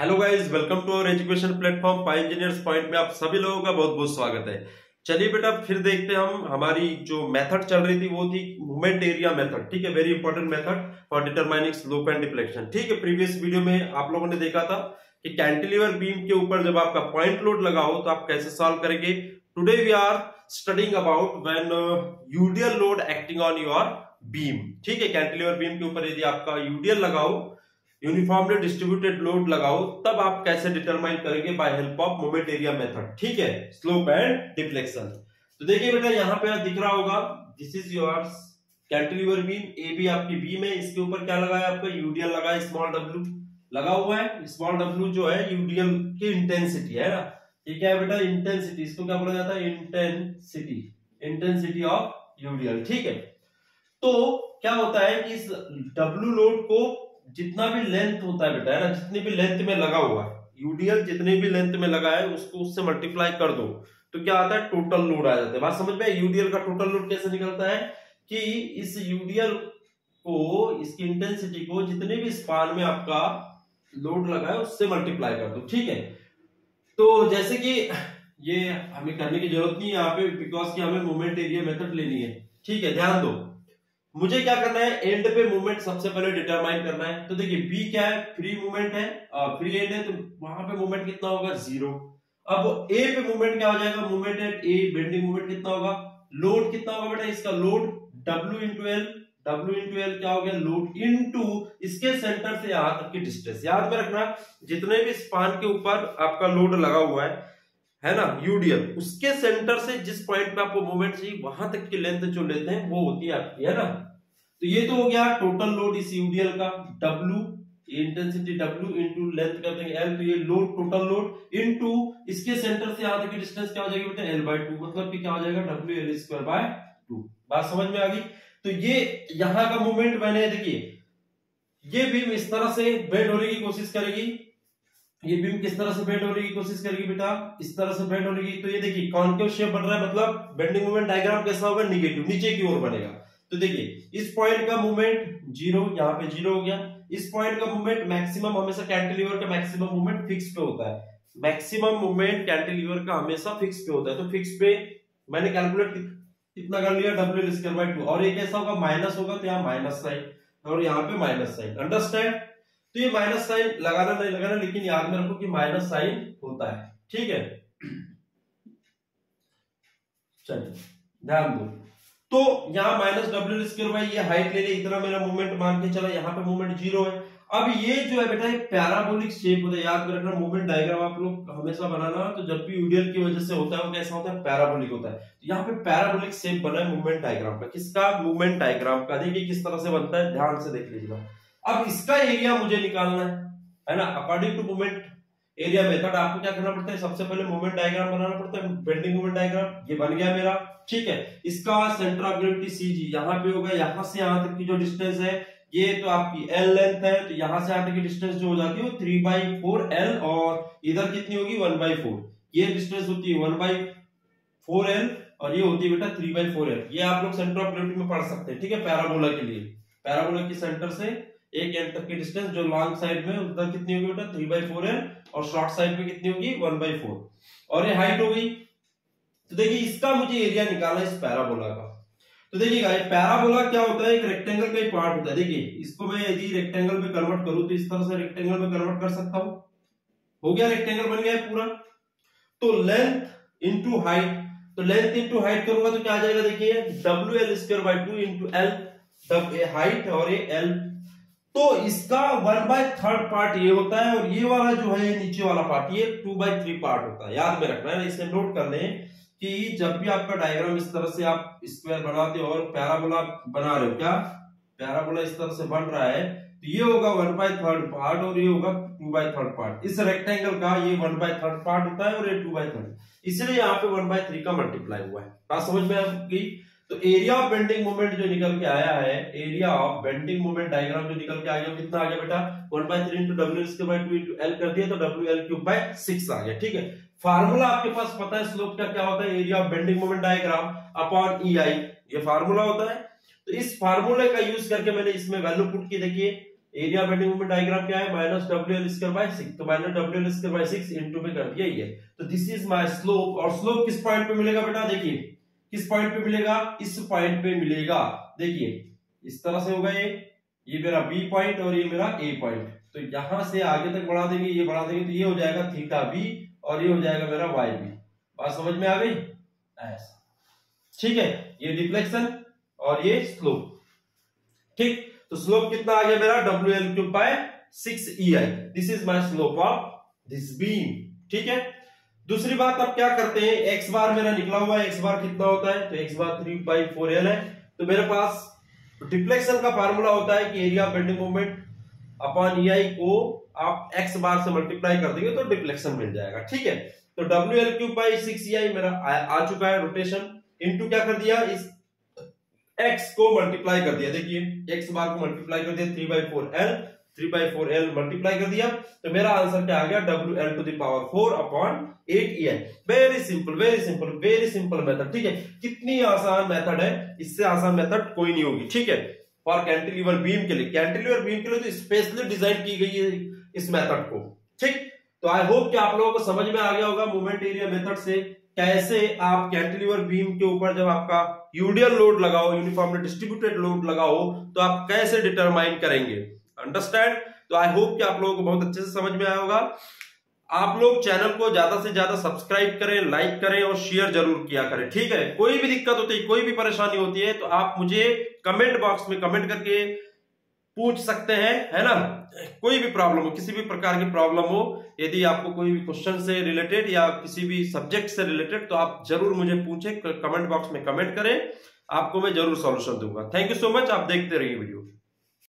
Hello guys, welcome to our education platform Pi engineers point में आप सभी लोगों का बहुत बहुत स्वागत है। चलिए बेटा, फिर देखते हैं हम हमारी जो मेथड चल रही थी वो थी मूवमेंट एरिया मेथड। ठीक है, very important method for determining slope and deflection. ठीक है, प्रीवियस वीडियो में आप लोगों ने देखा था कि कैंटिलीवर बीम के ऊपर जब आपका पॉइंट लोड लगा हो तो आप कैसे सॉल्व करेंगे। Today we are studying about when UDL load acting on your beam. ठीक है, कैंटिलीवर बीम के ऊपर यदि आपका यूडियल लगाओ, यूनिफॉर्मली डिस्ट्रीब्यूटेड लोड लगाओ, तब आप कैसे डिटरमाइन करेंगे by help of moment area method. ठीक है, स्लोप एंड डिफ्लेक्शन। तो देखिए बेटा, यहाँ पे दिख रहा होगा this is your cantilever beam. A B आपकी बीम है, इसके ऊपर क्या लगा है आपका यूडियल लगा है, स्मॉल डब्ल्यू लगा हुआ है। स्मॉल डब्ल्यू जो है यूडियल की इंटेंसिटी है ना, ये क्या है बेटा, इंटेंसिटी। इसको क्या बोला जाता है, इंटेंसिटी, इंटेंसिटी ऑफ यूडियल। ठीक है, तो क्या होता है कि इस डब्ल्यू लोड को जितना भी लेंथ होता है बेटा, है ना, जितनी भी लेंथ में लगा हुआ है यूडियल, जितनी भी लेंथ में लगा है उसको उससे मल्टीप्लाई कर दो तो क्या आता है, टोटल लोड आ जाता है। बात समझ में? यूडियल का टोटल लोड कैसे निकलता है कि इस यूडियल को, इसकी इंटेंसिटी को जितने भी स्पान में आपका लोड लगा है उससे मल्टीप्लाई कर दो। ठीक है, तो जैसे कि ये हमें करने की जरूरत नहीं है यहाँ पे, बिकॉज कि हमें मोमेंट एरिया मेथड लेनी है। ठीक है, ध्यान दो, मुझे क्या करना है, एंड पे मूवमेंट सबसे पहले डिटरमाइन करना है। तो देखिए बी क्या है, फ्री मूवमेंट है, फ्री एंड है, तो वहां पे मूवमेंट कितना होगा, 0। अब ए पे मूवमेंट क्या हो जाएगा, movement at A, bending movement कितना होगा, लोड कितना होगा बेटा, इसका load W into L. W into L क्या हो गया, लोड इंटू इसके सेंटर से यहां तक की डिस्टेंस। याद में रखना, जितने भी स्पान के ऊपर आपका लोड लगा हुआ है ना, यूडियल, उसके सेंटर से जिस पॉइंट पे आपको मूवमेंट चाहिए वहां तक की लेंथ जो लेते हैं वो होती है आपकी, है ना। तो ये तो हो गया टोटल लोड इस यूडियल का, W intensity W into length कर देंगे L, तो ये लोड, टोटल लोड इंटू इसके सेंटर से यहां तक की डिस्टेंस क्या हो जाएगी बेटा, L/2, मतलब कि क्या हो जाएगा, WL²/2। बात समझ में आ गई? तो ये यहां का मूवमेंट मैंने, देखिए ये बीम इस तरह से बेंड होने की कोशिश करेगी, ये बीम किस तरह से बेंड होने की कोशिश करेगी बेटा, इस तरह से बेंड होने की। तो ये देखिए कॉन्केव शेप बन रहा है, मतलब बेंडिंग मोमेंट डायग्राम कैसा होगा, निगेटिव, नीचे की ओर बनेगा। तो देखिए इस पॉइंट का मूवमेंट 0, यहाँ पे 0 हो गया। इस पॉइंट का मूवमेंट मैक्सिमम, हमेशा कैंटिलीवर का मैक्सिमम मूवमेंट फिक्स पे होता है, मैक्सिमम मूवमेंट कैंटिलीवर का हमेशा फिक्स पे होता है। तो फिक्स पे मैंने कैलकुलेट कितना कर लिया, WL²/2। और ये कैसा होगा, माइनस होगा, तो यहाँ माइनस साइन और यहाँ पे माइनस साइन, अंडरस्टैंड। तो ये माइनस साइन लगाना नहीं लगाना, लेकिन याद में रखो कि माइनस साइन होता है। ठीक है, चलिए ध्यान दो। तो यहाँ -WL², ये हाइट ले ली, इतना मेरा मूवमेंट मान के चला, यहाँ पे मूवमेंट 0 है। अब ये जो है बेटा, एक पैराबोलिक शेप होता है, याद में रखना। मूवमेंट डायग्राम आप लोग हमेशा बनाना, तो जब भी यूडियल की वजह से होता है वो कैसा होता है, पैराबोलिक होता है। तो यहाँ पे पैराबोलिक शेप बना है मूवमेंट डायग्राम का। किसका, मूवमेंट डायग्राम का। देखिए किस तरह से बनता है, ध्यान से देख लीजिएगा। अब इसका एरिया मुझे निकालना है ना, according to movement area method आपको क्या करना पड़ता है, सबसे पहले मूवमेंट डायग्राम बनाना पड़ता है, बेंडिंग मूवमेंट डायग्राम। ये बन गया मेरा। ठीक है, इसका सेंटर ऑफ ग्रेविटी CG यहाँ पे होगा, यहाँ से यहाँ तक की जो डिस्टेंस है ये तो आपकी L लेंथ है, तो यहाँ से यहाँ तक की डिस्टेंस जो हो जाती है वो 3/4L, और इधर कितनी होगी, 1/4। ये डिस्टेंस होती है 1/4L, और ये होती है बेटा 3/4L। ये आप लोग सेंटर ऑफ ग्रेविटी में पढ़ सकते हैं। ठीक है, पैराबोला के लिए, पैराबोला के सेंटर से एक एंड तक की डिस्टेंस जो लॉन्ग साइड में उधर कितनी होगी बेटा, 3/4L, और शॉर्ट साइड में कितनी होगी, 1/4, और ये हाइट हो गई। तो देखिए इसका मुझे एरिया निकालना है इस पैराबोला का। तो देखिएगा ये पैराबोला क्या होता है, एक रेक्टेंगल का ही पार्ट होता है। देखिए इसको मैं यदि रेक्टेंगल में कन्वर्ट करूं तो इस तरह से रेक्टेंगल में कन्वर्ट कर सकता हूं। हो गया, रेक्टेंगल बन गया है पूरा। तो लेंथ इंटू हाइट, तो लेंथ इंटू हाइट करूंगा तो क्या आ जाएगा, देखिए WL²/2 इंटू L, हाइट और ये L। तो इसका 1/3 पार्ट ये होता है, और ये वाला जो है नीचे वाला पार्ट ये 2/3 पार्ट होता है। याद में रखना है, इसे नोट कर लें कि जब भी आपका डायग्राम इस तरह से आप स्क्वायर बनाते हो और पैराबोला बना रहे हो, क्या पैराबोला इस तरह से बन रहा है, तो ये होगा 1/3 पार्ट और ये होगा 2/3 पार्ट। इस रेक्टेंगल का ये 1/3 पार्ट होता है और ये 2/3, इसलिए यहाँ पे 1/3 का मल्टीप्लाई हुआ है। बात समझ में आपकी? तो एरिया ऑफ बेंडिंग मोमेंट जो निकल के आया है, area of bending moment diagram जो निकल के आ गया, कितना आ गया बेटा, 1/3 इंटू WL²/2 इंटू L कर दिया तो WL3/6 आ गया। ठीक है, फार्मूला आपके पास पता है स्लोप का क्या होता है, area of bending moment diagram upon EI, ये फार्मूला होता है। तो इस फार्मूले का यूज करके मैंने इसमें वैल्यू पुट की। देखिए एरिया बेंडिंग मोमेंट डायग्राम क्या है, माइनस WL²/6, तो माइनस WL²/6 इंटू में कर दिया ये। तो दिस इज माय स्लोप, और स्लोप किस पॉइंट पे मिलेगा बेटा, देखिए किस पॉइंट पे मिलेगा, इस पॉइंट पे मिलेगा। देखिए इस तरह से होगा ये मेरा बी पॉइंट और ये मेरा ए पॉइंट, तो यहां से आगे तक बढ़ा देंगे, ये बढ़ा देंगे तो ये हो जाएगा थीटा बी और ये हो जाएगा मेरा वाई बी। बात समझ में आ गई, ऐसा ठीक है। ये डिफ्लेक्शन और ये स्लोप, ठीक। तो स्लोप कितना आ गया मेरा, WL/6EI, this is my slope of this beam, ठीक है। दूसरी बात अब क्या करते हैं, एक्स बार मेरा निकला हुआ है, एक्स बार कितना होता है, तो एक्स बार 3/4L है। तो मेरे पास डिफ्लेक्शन का फार्मूला होता है कि area bending moment upon EI को आप एक्स बार से मल्टीप्लाई कर देंगे तो डिफ्लेक्शन मिल जाएगा, ठीक है। तो WL/6EI मेरा आ चुका है रोटेशन, इनटू क्या कर दिया, इस x को मल्टीप्लाई कर दिया, देखिए x बार को मल्टीप्लाई कर दिया 3/4L मल्टीप्लाई कर दिया, तो मेरा आंसर क्या आ गया, WL⁴ upon 8EI। Very simple method, ठीक है। कितनी आसान मेथड है, इससे आसान मेथड कोई नहीं होगी, ठीक है। फॉर कैंटिलीवर बीम के लिए तो स्पेशली डिजाइन की गई है इस मेथड को, ठीक। तो आई होप कि आप लोगों को समझ में आ गया होगा मोमेंट एरिया मेथड से कैसे आप कैंटिलीवर बीम के ऊपर जब आपका यूडियल लोड लगाओ, यूनिफॉर्मली डिस्ट्रीब्यूटेड लोड लगाओ, तो आप कैसे डिटरमाइन करेंगे, अंडरस्टैंड। तो आई होप कि आप लोगों को बहुत अच्छे से समझ में आया होगा। आप लोग चैनल को ज्यादा से ज्यादा सब्सक्राइब करें, लाइक करें और शेयर जरूर किया करें, ठीक है। कोई भी दिक्कत होती है, कोई भी परेशानी होती है तो आप मुझे कमेंट बॉक्स में कमेंट करके पूछ सकते हैं, है ना। कोई भी प्रॉब्लम हो, किसी भी प्रकार की प्रॉब्लम हो, यदि आपको कोई भी क्वेश्चन से रिलेटेड या किसी भी सब्जेक्ट से रिलेटेड, तो आप जरूर मुझे पूछें, कमेंट बॉक्स में कमेंट करें, आपको मैं जरूर सॉल्यूशन दूंगा। थैंक यू सो मच, आप देखते रहिए वीडियो।